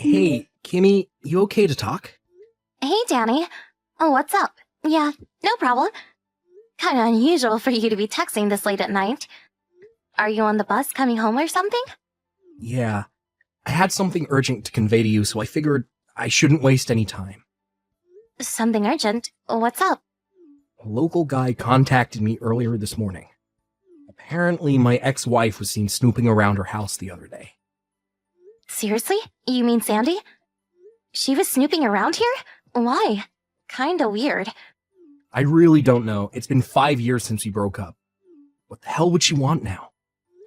Hey, Kimmy, you okay to talk? Hey, Danny. Oh, what's up? Yeah, no problem. Kinda unusual for you to be texting this late at night. Are you on the bus coming home or something? Yeah, I had something urgent to convey to you, so I figured I shouldn't waste any time. Something urgent? What's up? A local guy contacted me earlier this morning. Apparently, my ex-wife was seen snooping around her house the other day. Seriously? You mean Sandy? She was snooping around here? Why? Kinda weird. I really don't know. It's been 5 years since we broke up. What the hell would she want now?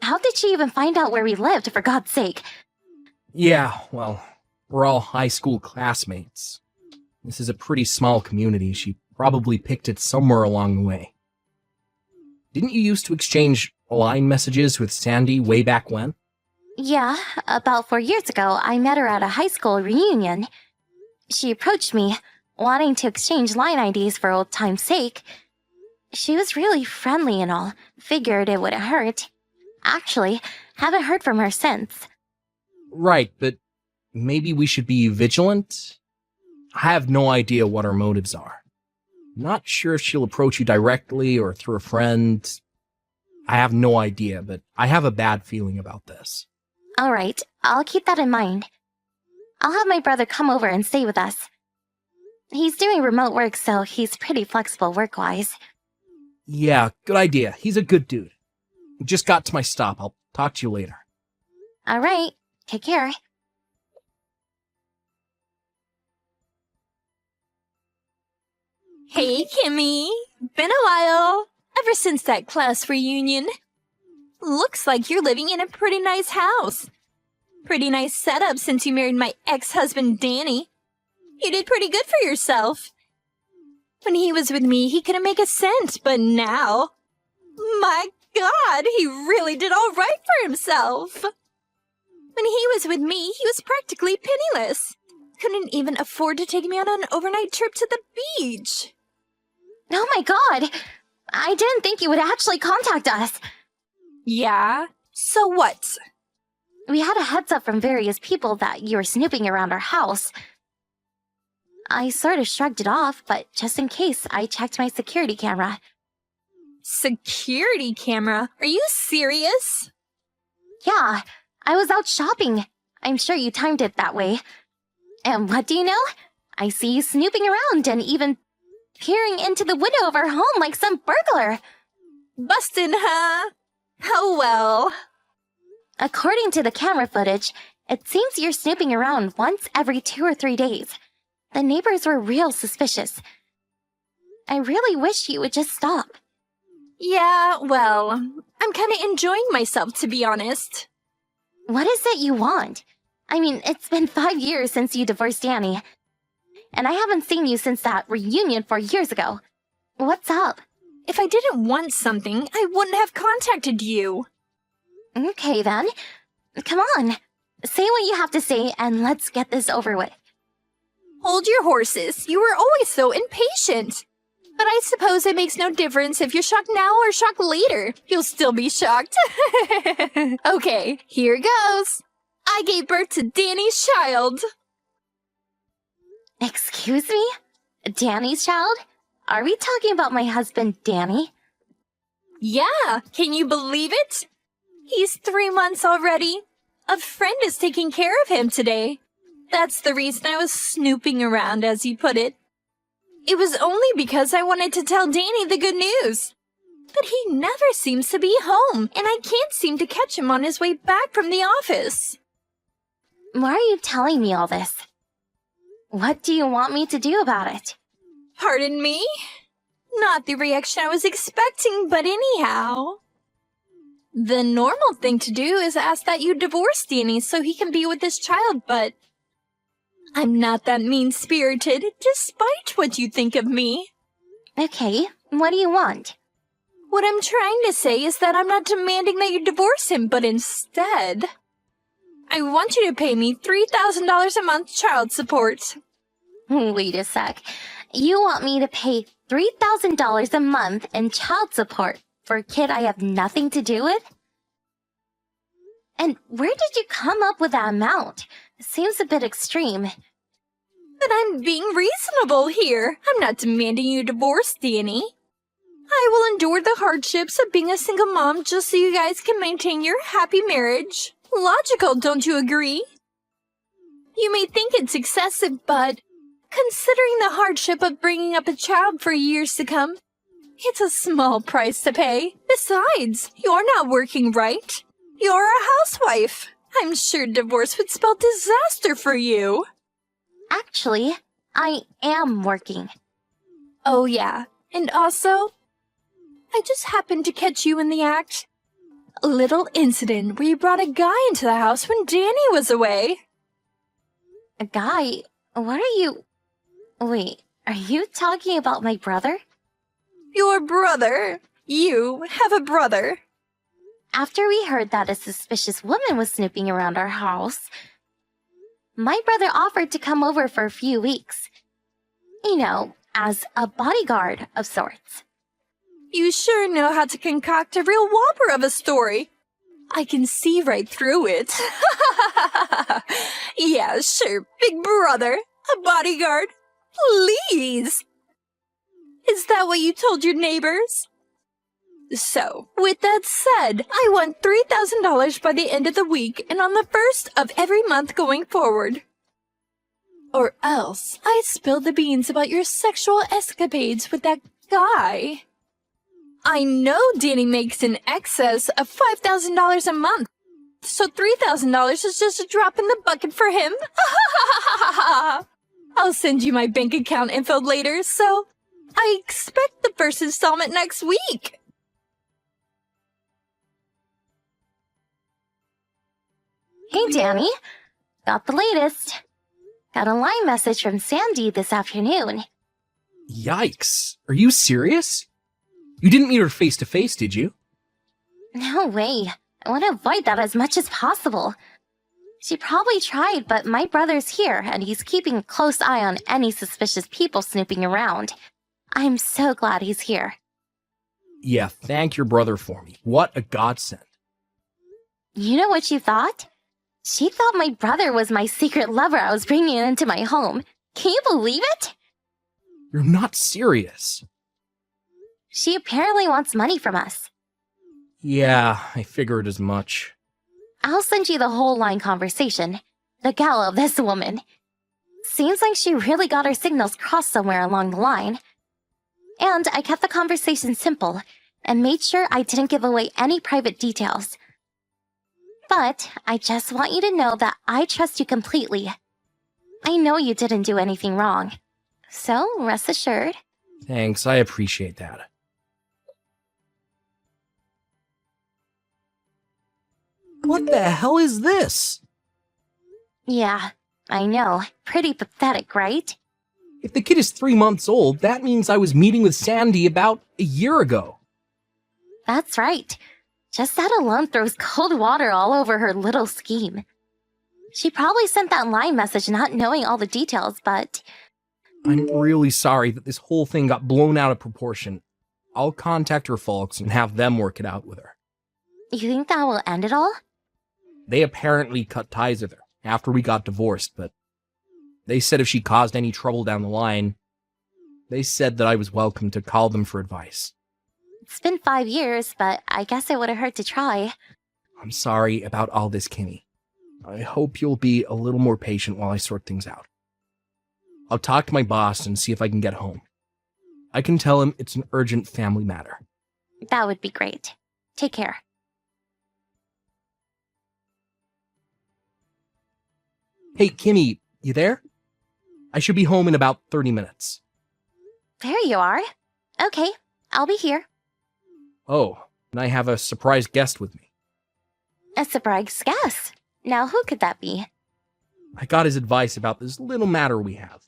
How did she even find out where we lived, for God's sake? Yeah, well, we're all high school classmates. This is a pretty small community. She probably picked it somewhere along the way. Didn't you used to exchange line messages with Sandy way back when? Yeah, about 4 years ago, I met her at a high school reunion. She approached me, wanting to exchange line IDs for old time's sake. She was really friendly and all. Figured it wouldn't hurt. Actually, haven't heard from her since. Right, but maybe we should be vigilant? I have no idea what her motives are. Not sure if she'll approach you directly or through a friend. I have no idea, but I have a bad feeling about this. Alright, I'll keep that in mind. I'll have my brother come over and stay with us. He's doing remote work, so he's pretty flexible work-wise. Yeah, good idea. He's a good dude. Just got to my stop. I'll talk to you later. Alright, take care. Hey, Kimmy. Been a while. Ever since that class reunion. Looks like you're living in a pretty nice house. Pretty nice setup since you married my ex-husband, Danny. You did pretty good for yourself. When he was with me, he couldn't make a cent, but now... My God, he really did all right for himself. When he was with me, he was practically penniless. Couldn't even afford to take me on an overnight trip to the beach. Oh my God! I didn't think you would actually contact us. Yeah? So what? We had a heads up from various people that you were snooping around our house. I sort of shrugged it off, but just in case, I checked my security camera. Security camera? Are you serious? Yeah, I was out shopping. I'm sure you timed it that way. And what do you know? I see you snooping around and even peering into the window of our home like some burglar. Bustin', huh? Oh well. According to the camera footage, it seems you're snooping around once every 2 or 3 days. The neighbors were real suspicious. I really wish you would just stop. Yeah, well, I'm kinda enjoying myself, to be honest. What is it you want? I mean, it's been 5 years since you divorced Danny. And I haven't seen you since that reunion 4 years ago. What's up? If I didn't want something, I wouldn't have contacted you. Okay then. Come on. Say what you have to say and let's get this over with. Hold your horses. You were always so impatient. But I suppose it makes no difference if you're shocked now or shocked later. You'll still be shocked. Okay, here goes. I gave birth to Danny's child. Excuse me? Danny's child? Are we talking about my husband, Danny? Yeah, can you believe it? He's 3 months already. A friend is taking care of him today. That's the reason I was snooping around, as you put it. It was only because I wanted to tell Danny the good news. But he never seems to be home, and I can't seem to catch him on his way back from the office. Why are you telling me all this? What do you want me to do about it? Pardon me? Not the reaction I was expecting, but anyhow. The normal thing to do is ask that you divorce Danny so he can be with his child, but I'm not that mean-spirited, despite what you think of me. Okay, what do you want? What I'm trying to say is that I'm not demanding that you divorce him, but instead, I want you to pay me $3,000 a month child support. Wait a sec. You want me to pay $3,000 a month in child support for a kid I have nothing to do with? And where did you come up with that amount? Seems a bit extreme. But I'm being reasonable here. I'm not demanding you divorce, Danny. I will endure the hardships of being a single mom just so you guys can maintain your happy marriage. Logical, don't you agree? You may think it's excessive, but considering the hardship of bringing up a child for years to come, it's a small price to pay. Besides, you're not working, right? You're a housewife. I'm sure divorce would spell disaster for you. Actually, I am working. Oh yeah, and also, I just happened to catch you in the act. A little incident where you brought a guy into the house when Danny was away. A guy? What are you... Wait, are you talking about my brother? Your brother? You have a brother? After we heard that a suspicious woman was snooping around our house, my brother offered to come over for a few weeks. You know, as a bodyguard of sorts. You sure know how to concoct a real whopper of a story. I can see right through it. Yeah, sure, big brother. A bodyguard. Please. Is that what you told your neighbors? So, with that said, I want $3,000 by the end of the week and on the first of every month going forward. Or else, I spill the beans about your sexual escapades with that guy. I know Danny makes in excess of $5,000 a month, so $3,000 is just a drop in the bucket for him. I'll send you my bank account info later, so I expect the first installment next week. Hey, Danny. Got the latest. Got a line message from Sandy this afternoon. Yikes. Are you serious? You didn't meet her face to face, did you? No way. I want to avoid that as much as possible. She probably tried, but my brother's here, and he's keeping a close eye on any suspicious people snooping around. I'm so glad he's here. Yeah, thank your brother for me. What a godsend. You know what she thought? She thought my brother was my secret lover I was bringing into my home. Can you believe it? You're not serious. She apparently wants money from us. Yeah, I figured as much. I'll send you the whole line conversation. The gal of this woman. Seems like she really got her signals crossed somewhere along the line. And I kept the conversation simple and made sure I didn't give away any private details. But I just want you to know that I trust you completely. I know you didn't do anything wrong. So rest assured. Thanks, I appreciate that. What the hell is this? Yeah, I know. Pretty pathetic, right? If the kid is 3 months old, that means I was meeting with Sandy about a year ago. That's right. Just that alone throws cold water all over her little scheme. She probably sent that line message not knowing all the details, but... I'm really sorry that this whole thing got blown out of proportion. I'll contact her folks and have them work it out with her. You think that will end it all? They apparently cut ties with her after we got divorced, but they said if she caused any trouble down the line, they said that I was welcome to call them for advice. It's been 5 years, but I guess it would have hurt to try. I'm sorry about all this, Kimmy. I hope you'll be a little more patient while I sort things out. I'll talk to my boss and see if I can get home. I can tell him it's an urgent family matter. That would be great. Take care. Hey, Kimmy, you there? I should be home in about 30 minutes. There you are. Okay, I'll be here. Oh, and I have a surprise guest with me. A surprise guest. Now who could that be? I got his advice about this little matter we have.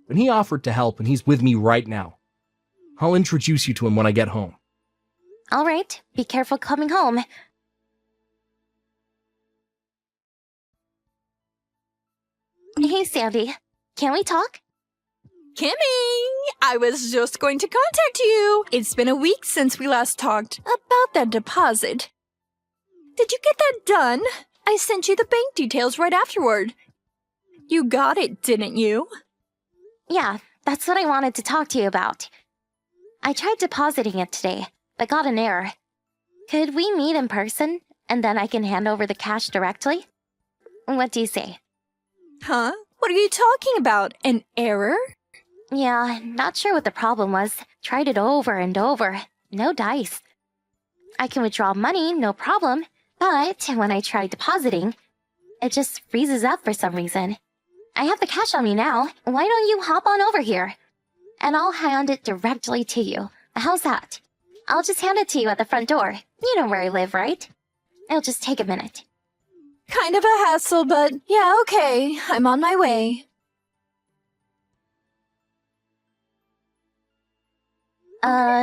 And he offered to help, and he's with me right now. I'll introduce you to him when I get home. All right, be careful coming home. Hey, Sandy. Can we talk? Kimmy, I was just going to contact you. It's been a week since we last talked about that deposit. Did you get that done? I sent you the bank details right afterward. You got it, didn't you? Yeah, that's what I wanted to talk to you about. I tried depositing it today, but got an error. Could we meet in person, and then I can hand over the cash directly? What do you say? Huh? What are you talking about? An error? Yeah, not sure what the problem was. Tried it over and over. No dice. I can withdraw money, no problem, but when I try depositing, it just freezes up for some reason. I have the cash on me now. Why don't you hop on over here? And I'll hand it directly to you. How's that? I'll just hand it to you at the front door. You know where I live, right? It'll just take a minute. Kind of a hassle, but yeah, okay. I'm on my way.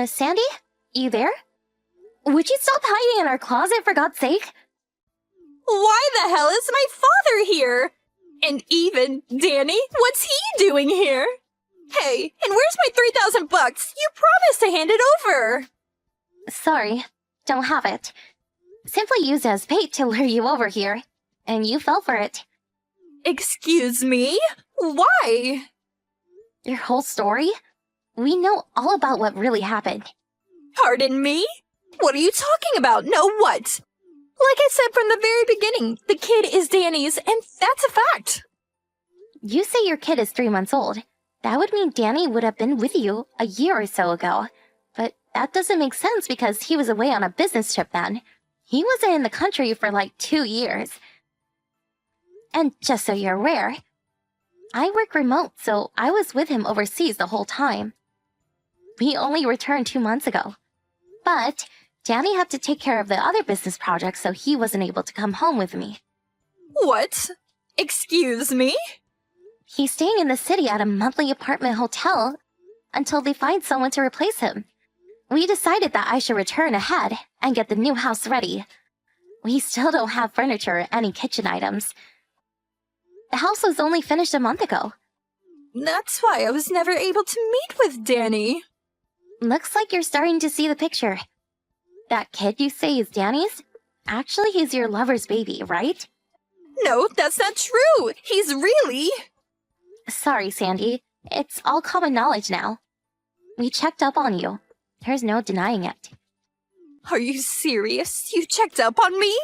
Sandy? You there? Would you stop hiding in our closet, for God's sake? Why the hell is my father here? And even, Danny, what's he doing here? Hey, and where's my 3,000 bucks? You promised to hand it over. Sorry, don't have it. Simply used as bait to lure you over here, and you fell for it. Excuse me? Why? Your whole story? We know all about what really happened. Pardon me? What are you talking about? Know what? Like I said from the very beginning, the kid is Danny's, and that's a fact. You say your kid is 3 months old. That would mean Danny would have been with you a year or so ago. But that doesn't make sense because he was away on a business trip then. He wasn't in the country for like 2 years. And just so you're aware, I work remote, so I was with him overseas the whole time. We only returned 2 months ago. But Danny had to take care of the other business projects, so he wasn't able to come home with me. What? Excuse me? He's staying in the city at a monthly apartment hotel until they find someone to replace him. We decided that I should return ahead and get the new house ready. We still don't have furniture or any kitchen items. The house was only finished a month ago. That's why I was never able to meet with Danny. Looks like you're starting to see the picture. That kid you say is Danny's? Actually, he's your lover's baby, right? No, that's not true. He's really... Sorry, Sandy. It's all common knowledge now. We checked up on you. There's no denying it. Are you serious? You checked up on me?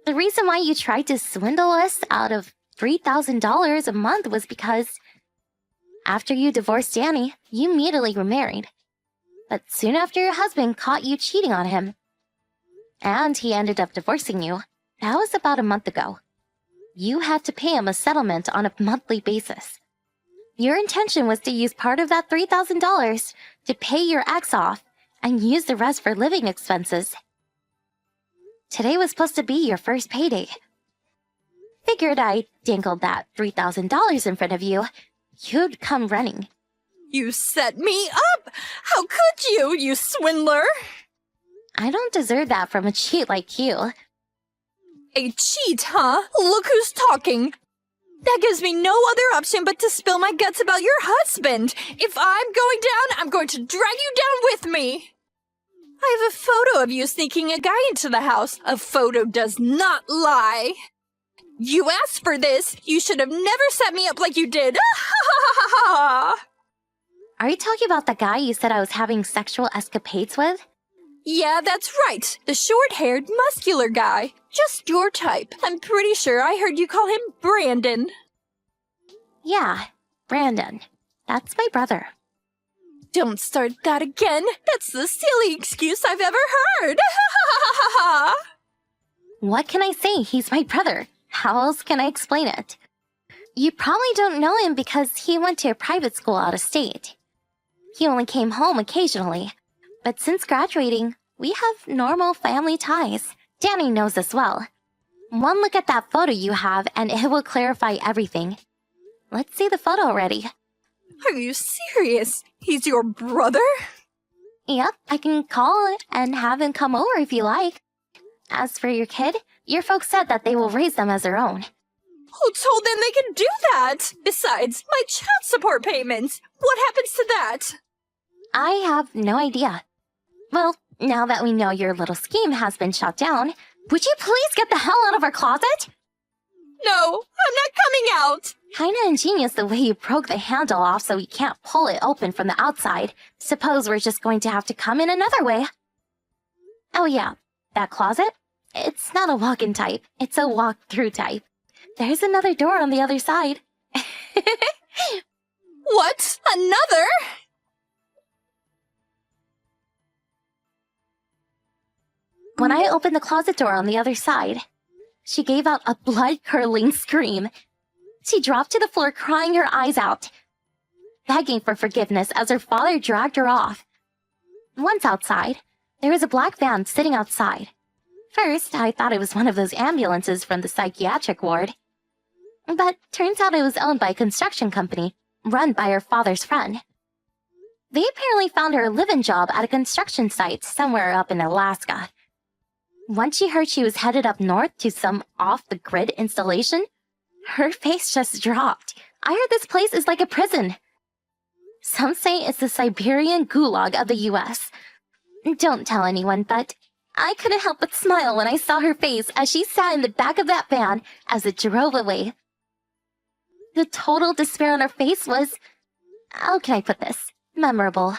The reason why you tried to swindle us out of $3,000 a month was because after you divorced Danny, you immediately remarried. But soon after your husband caught you cheating on him, and he ended up divorcing you, that was about a month ago. You had to pay him a settlement on a monthly basis. Your intention was to use part of that $3,000 to pay your ex off and use the rest for living expenses. Today was supposed to be your first payday. Figured I dangled that $3,000 in front of you, you'd come running. You set me up! How could you, you swindler? I don't deserve that from a cheat like you. A cheat, huh? Look who's talking. That gives me no other option but to spill my guts about your husband. If I'm going down, I'm going to drag you down with me. I have a photo of you sneaking a guy into the house. A photo does not lie. You asked for this. You should have never set me up like you did. Are you talking about the guy you said I was having sexual escapades with? Yeah, that's right. The short-haired, muscular guy. Just your type. I'm pretty sure I heard you call him Brandon. Yeah, Brandon. That's my brother. Don't start that again. That's the silly excuse I've ever heard. What can I say? He's my brother. How else can I explain it? You probably don't know him because he went to a private school out of state. He only came home occasionally. But since graduating, we have normal family ties. Danny knows as well. One look at that photo you have and it will clarify everything. Let's see the photo already. Are you serious? He's your brother? Yep, I can call and have him come over if you like. As for your kid, your folks said that they will raise them as their own. Who told them they could do that? Besides, my child support payments. What happens to that? I have no idea. Well, now that we know your little scheme has been shut down, would you please get the hell out of our closet? No, I'm not coming out! Kinda ingenious the way you broke the handle off so we can't pull it open from the outside. Suppose we're just going to have to come in another way. Oh yeah, that closet? It's not a walk-in type, it's a walk-through type. There's another door on the other side. What? Another? When I opened the closet door on the other side, she gave out a blood-curdling scream. She dropped to the floor crying her eyes out, begging for forgiveness as her father dragged her off. Once outside, there was a black van sitting outside. First, I thought it was one of those ambulances from the psychiatric ward. But turns out it was owned by a construction company, run by her father's friend. They apparently found her a live-in job at a construction site somewhere up in Alaska. Once she heard she was headed up north to some off-the-grid installation, her face just dropped. I heard this place is like a prison. Some say it's the Siberian gulag of the US. Don't tell anyone, but I couldn't help but smile when I saw her face as she sat in the back of that van as it drove away. The total despair on her face was, how can I put this, memorable.